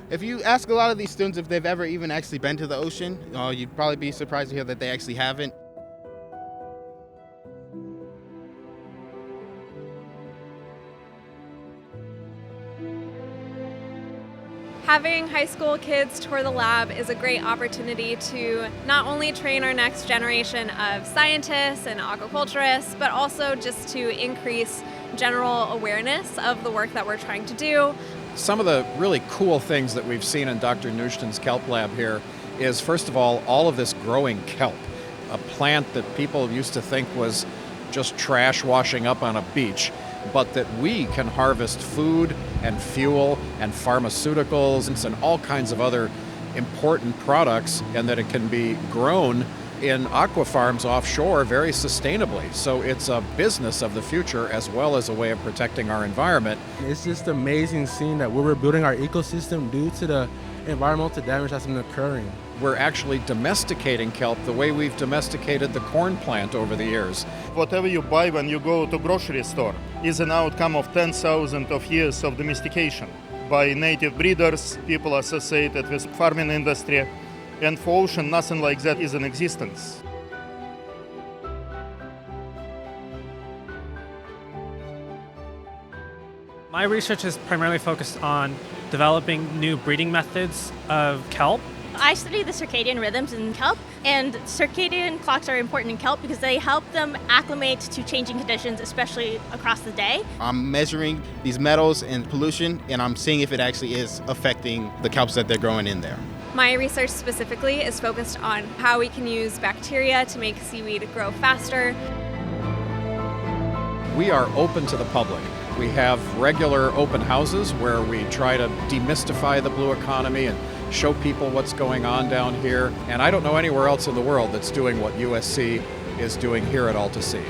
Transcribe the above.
If you ask a lot of these students if they've ever even actually been to the ocean, you'd probably be surprised to hear that they actually haven't. Having high school kids tour the lab is a great opportunity to not only train our next generation of scientists and aquaculturists, but also just to increase general awareness of the work that we're trying to do. Some of the really cool things that we've seen in Dr. Nuzhdin's kelp lab here is, first of all of this growing kelp, a plant that people used to think was just trash washing up on a beach, but that we can harvest food and fuel and pharmaceuticals and all kinds of other important products, and that it can be grown in aqua farms offshore very sustainably. So it's a business of the future as well as a way of protecting our environment. It's just amazing seeing that we're rebuilding our ecosystem due to the environmental damage that's been occurring. We're actually domesticating kelp the way we've domesticated the corn plant over the years. Whatever you buy when you go to grocery store is an outcome of 10,000 of years of domestication by native breeders, people associated with farming industry, and for ocean, nothing like that is in existence. My research is primarily focused on developing new breeding methods of kelp. I study the circadian rhythms in kelp, and circadian clocks are important in kelp because they help them acclimate to changing conditions, especially across the day. I'm measuring these metals and pollution, and I'm seeing if it actually is affecting the kelps that they're growing in there. My research specifically is focused on how we can use bacteria to make seaweed grow faster. We are open to the public. We have regular open houses where we try to demystify the blue economy and show people what's going on down here. And I don't know anywhere else in the world that's doing what USC is doing here at AltaSea.